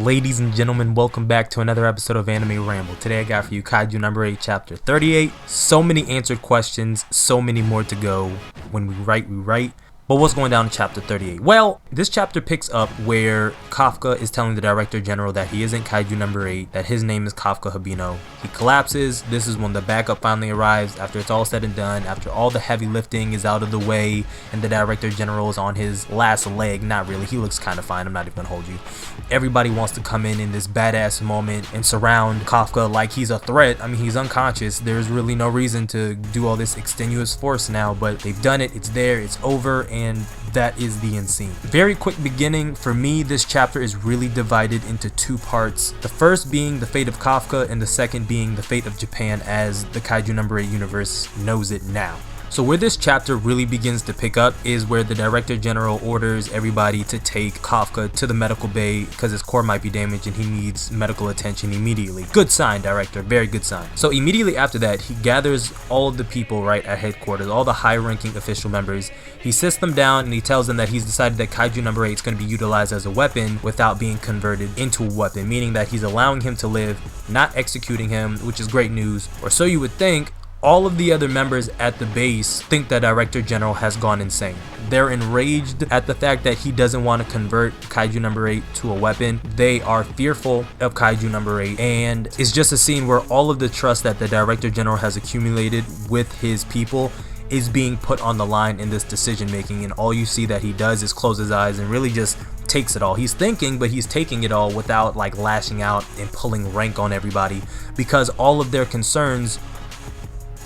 Ladies and gentlemen, welcome back to another episode of Anime Ramble. Today I got for you Kaiju No. 8 chapter 38. So many answered questions, so many more to go. When we write, we write. But what's going down in chapter 38? Well, this chapter picks up where Kafka is telling the Director General that he isn't Kaiju No. 8, that his name is Kafka Habino. He collapses. This is when the backup finally arrives after it's all said and done, after all the heavy lifting is out of the way, and the Director General is on his last leg. Not really, he looks kind of fine, I'm not even gonna hold you. Everybody wants to come in this badass moment and surround Kafka like he's a threat. I mean, he's unconscious. There's really no reason to do all this extenuous force now, but they've done it, it's there, it's over, and that is the end scene. Very quick beginning. For me, this chapter is really divided into two parts. The first being the fate of Kafka, and the second being the fate of Japan as the Kaiju No. 8 universe knows it now. So where this chapter really begins to pick up is where the Director General orders everybody to take Kafka to the medical bay because his core might be damaged and he needs medical attention immediately. Good sign, Director, very good sign. So immediately after that, he gathers all of the people right at headquarters, all the high-ranking official members. He sits them down and he tells them that he's decided that Kaiju No. 8 is going to be utilized as a weapon without being converted into a weapon, meaning that he's allowing him to live, not executing him, which is great news, or so you would think. All of the other members at the base think that Director General has gone insane. They're enraged at the fact that he doesn't want to convert Kaiju No. 8 to a weapon. They are fearful of Kaiju No. 8, and it's just a scene where all of the trust that the Director General has accumulated with his people is being put on the line in this decision making, and all you see that he does is close his eyes and really just takes it all. He's thinking, but he's taking it all without like lashing out and pulling rank on everybody, because all of their concerns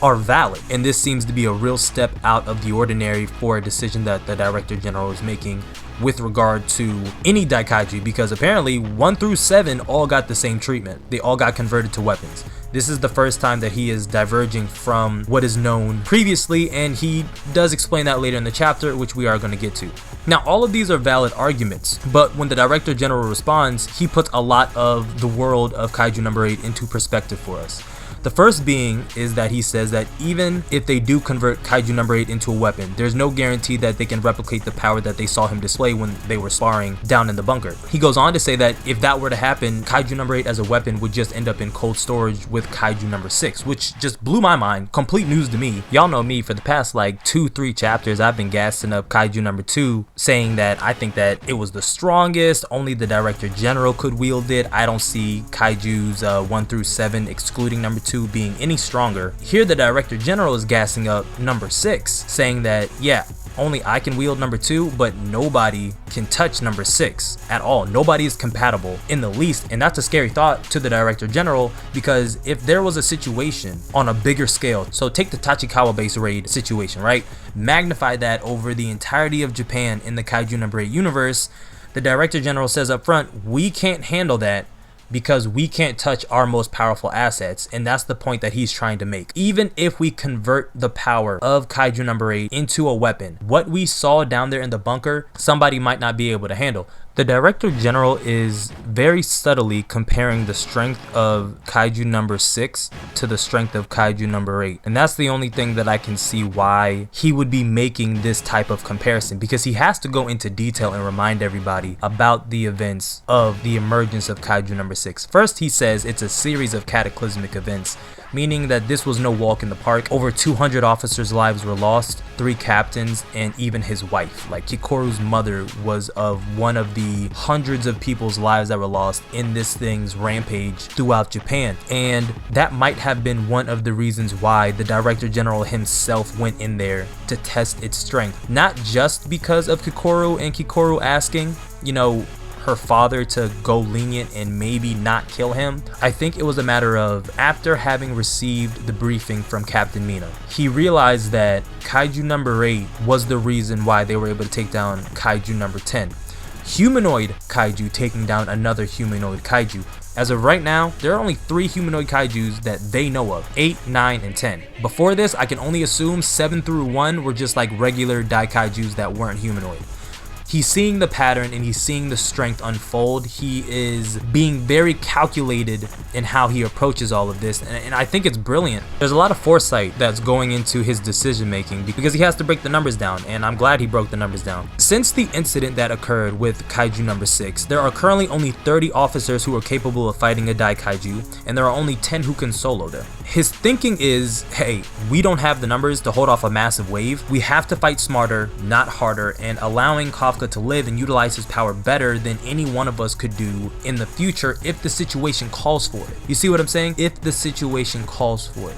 are valid, and this seems to be a real step out of the ordinary for a decision that the Director General is making with regard to any Daikaiju, because apparently 1 through 7 all got the same treatment. They all got converted to weapons. This is the first time that he is diverging from what is known previously, and he does explain that later in the chapter, which we are going to get to. Now, all of these are valid arguments, but when the Director General responds, he puts a lot of the world of Kaiju No. 8 into perspective for us. The first being is that he says that even if they do convert Kaiju No. 8 into a weapon, there's no guarantee that they can replicate the power that they saw him display when they were sparring down in the bunker. He goes on to say that if that were to happen, Kaiju No. 8 as a weapon would just end up in cold storage with Kaiju No. 6, which just blew my mind. Complete news to me. Y'all know me, for the past like 2-3 chapters, I've been gassing up Kaiju No. 2, saying that I think that it was the strongest, only the Director General could wield it. I don't see Kaijus 1 through 7, excluding No. 2, being any stronger. Here the Director General is gassing up No. 6, saying that yeah, only I can wield No. 2, but nobody can touch No. 6 at all. Nobody is compatible in the least, and that's a scary thought to the Director General, because if there was a situation on a bigger scale, so take the Tachikawa base raid situation, right? Magnify that over the entirety of Japan in the Kaiju No. 8 universe, the Director General says up front, we can't handle that because we can't touch our most powerful assets, and that's the point that he's trying to make. Even if we convert the power of Kaiju No. 8 into a weapon, what we saw down there in the bunker, somebody might not be able to handle. The Director General is very subtly comparing the strength of Kaiju No. 6 to the strength of Kaiju No. 8. And that's the only thing that I can see why he would be making this type of comparison, because he has to go into detail and remind everybody about the events of the emergence of Kaiju No. 6. First, he says it's a series of cataclysmic events, meaning that this was no walk in the park. Over 200 officers' lives were lost, 3 captains, and even his wife. Like, Kikoru's mother was of one of the hundreds of people's lives that were lost in this thing's rampage throughout Japan. And that might have been one of the reasons why the Director General himself went in there to test its strength. Not just because of Kikoru and Kikoru asking, you know, her father to go lenient and maybe not kill him. I think it was a matter of, after having received the briefing from Captain Mina, he realized that Kaiju No. 8 was the reason why they were able to take down Kaiju No. 10. Humanoid Kaiju taking down another humanoid Kaiju. As of right now, there are only 3 humanoid Kaijus that they know of, 8, 9, and 10. Before this, I can only assume 7 through 1 were just like regular Daikaijus that weren't humanoid. He's seeing the pattern and he's seeing the strength unfold. He is being very calculated in how he approaches all of this, and I think it's brilliant. There's a lot of foresight that's going into his decision making because he has to break the numbers down, and I'm glad he broke the numbers down. Since the incident that occurred with Kaiju number 6, there are currently only 30 officers who are capable of fighting a Daikaiju, and there are only 10 who can solo them. His thinking is, hey, we don't have the numbers to hold off a massive wave. We have to fight smarter, not harder, and allowing Kafka to live and utilize his power better than any one of us could do in the future if the situation calls for it. You see what I'm saying? If the situation calls for it.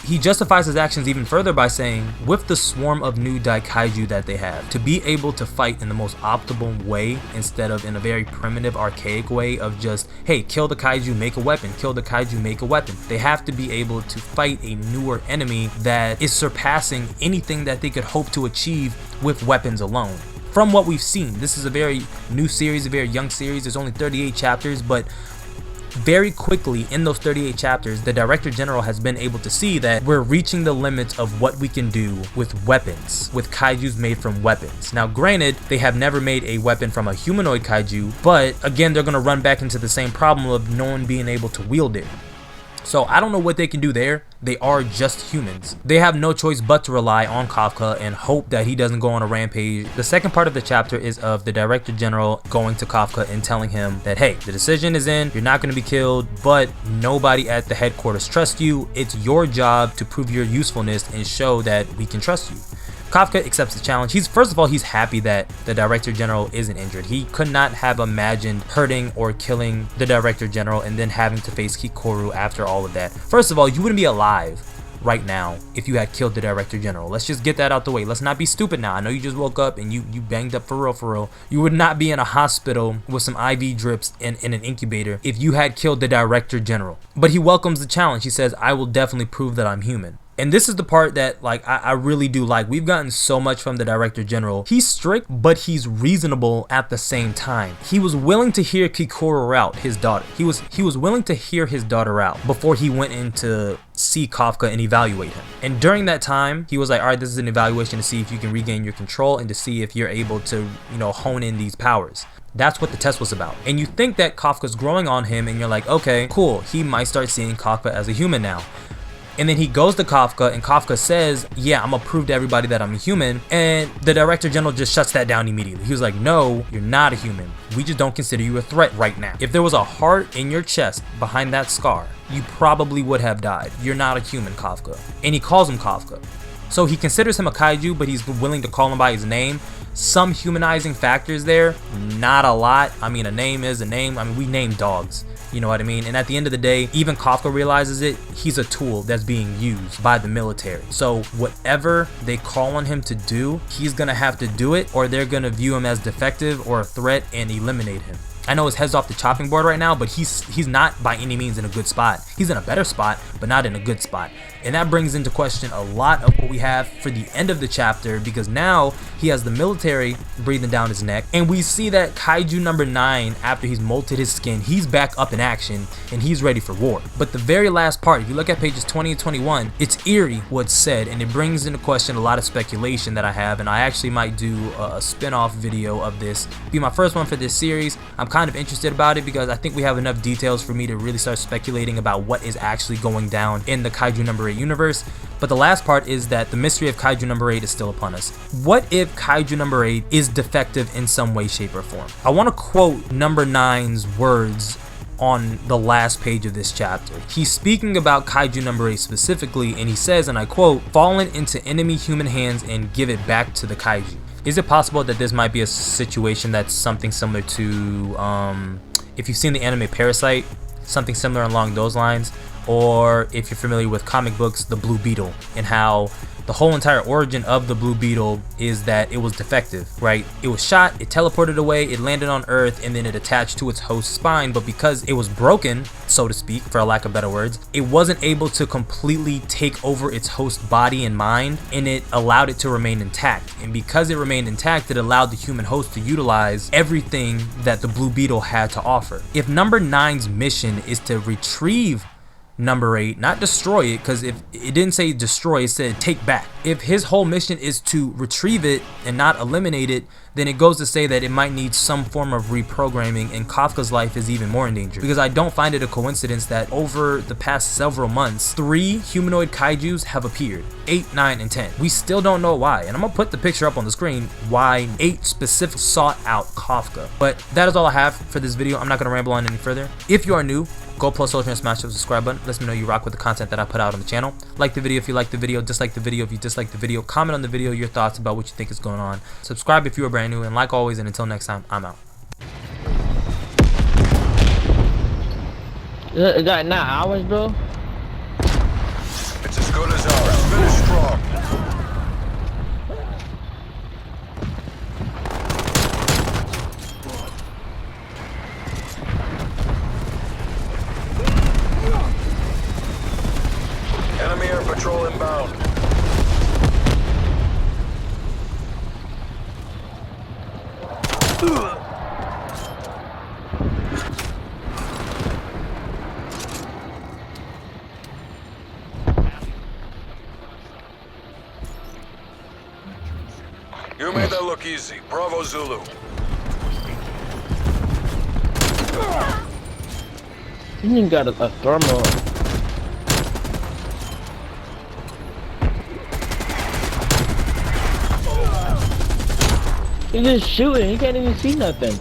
He justifies his actions even further by saying, with the swarm of new Daikaiju that they have, to be able to fight in the most optimal way instead of in a very primitive, archaic way of just, hey, kill the Kaiju, make a weapon, kill the Kaiju, make a weapon. They have to be able to fight a newer enemy that is surpassing anything that they could hope to achieve with weapons alone. From what we've seen, this is a very new series, a very young series. There's only 38 chapters, but very quickly in those 38 chapters, the Director General has been able to see that we're reaching the limits of what we can do with weapons, with kaijus made from weapons. Now granted, they have never made a weapon from a humanoid kaiju, but again, they're going to run back into the same problem of no one being able to wield it. So I don't know what they can do there. They are just humans. They have no choice but to rely on Kafka and hope that he doesn't go on a rampage. The second part of the chapter is of the Director General going to Kafka and telling him that, hey, the decision is in, you're not going to be killed, but nobody at the headquarters trusts you. It's your job to prove your usefulness and show that we can trust you. Kafka accepts the challenge. First of all, he's happy that the Director General isn't injured. He could not have imagined hurting or killing the Director General and then having to face Kikoru after all of that. First of all, you wouldn't be alive right now if you had killed the Director General. Let's just get that out the way. Let's not be stupid now. I know you just woke up and you banged up for real. You would not be in a hospital with some IV drips in an incubator if you had killed the Director General. But he welcomes the challenge. He says, I will definitely prove that I'm human. And this is the part that I really do like. We've gotten so much from the Director General. He's strict, but he's reasonable at the same time. He was willing to hear Kikoru out, his daughter. He was willing to hear his daughter out before he went in to see Kafka and evaluate him. And during that time, he was like, all right, this is an evaluation to see if you can regain your control and to see if you're able to, hone in these powers. That's what the test was about. And you think that Kafka's growing on him and you're like, okay, cool. He might start seeing Kafka as a human now. And then he goes to Kafka and Kafka says, yeah, I'm gonna prove to everybody that I'm a human. And the Director General just shuts that down immediately. He was like, no, you're not a human. We just don't consider you a threat right now. If there was a heart in your chest behind that scar, you probably would have died. You're not a human, Kafka. And he calls him Kafka. So he considers him a kaiju, but he's willing to call him by his name. Some humanizing factors there, not a lot. I mean, a name is a name. I mean, we name dogs. You know what I mean? And at the end of the day, even Kafka realizes it. He's a tool that's being used by the military. So whatever they call on him to do, he's gonna have to do it, or they're gonna view him as defective or a threat and eliminate him. I know his head's off the chopping board right now, but he's not by any means in a good spot. He's in a better spot, but not in a good spot. And that brings into question a lot of what we have for the end of the chapter, because now he has the military breathing down his neck, and we see that Kaiju number 9, after he's molted his skin, he's back up in action and he's ready for war. But the very last part, if you look at pages 20 and 21, it's eerie what's said, and it brings into question a lot of speculation that I have, and I actually might do a spin-off video of this. Be my first one for this series. I'm kind of interested about it because I think we have enough details for me to really start speculating about what is actually going down in the Kaiju number 8 universe. But the last part is that the mystery of Kaiju number 8 is still upon us. What if Kaiju number 8 is defective in some way, shape, or form? I want to quote number 9's words on the last page of this chapter. He's speaking about Kaiju number 8 specifically, and he says, and I quote, "Fallen into enemy human hands and give it back to the Kaiju." Is it possible that this might be a situation that's something similar to, if you've seen the anime Parasite, something similar along those lines, or if you're familiar with comic books, the Blue Beetle, and how the whole entire origin of the Blue Beetle is that it was defective, right? It was shot, it teleported away, it landed on Earth, and then it attached to its host's spine, but because it was broken, so to speak, for a lack of better words, it wasn't able to completely take over its host's body and mind, and it allowed it to remain intact. And because it remained intact, it allowed the human host to utilize everything that the Blue Beetle had to offer. If number 9's mission is to retrieve number 8, not destroy it, because if it didn't say destroy, it said take back. If his whole mission is to retrieve it and not eliminate it, then it goes to say that it might need some form of reprogramming, and Kafka's life is even more in danger, because I don't find it a coincidence that over the past several months 3 humanoid kaijus have appeared, 8, 9, and 10. We still don't know why, and I'm gonna put the picture up on the screen why 8 specific sought out Kafka. But that is all I have for this video. I'm not gonna ramble on any further. If you are new, go plus social and smash the subscribe button. Let me know you rock with the content that I put out on the channel. Like the video if you like the video, dislike the video if you dislike the video, comment on the video your thoughts about what you think is going on. Subscribe if you are brand new, and like always, and until next time, I'm out. It got 9 hours, bro. It's as good as ours. Finish strong. Enemy air patrol inbound. You made that look easy. Bravo Zulu. You even got a thermal. He's just shooting. He can't even see nothing.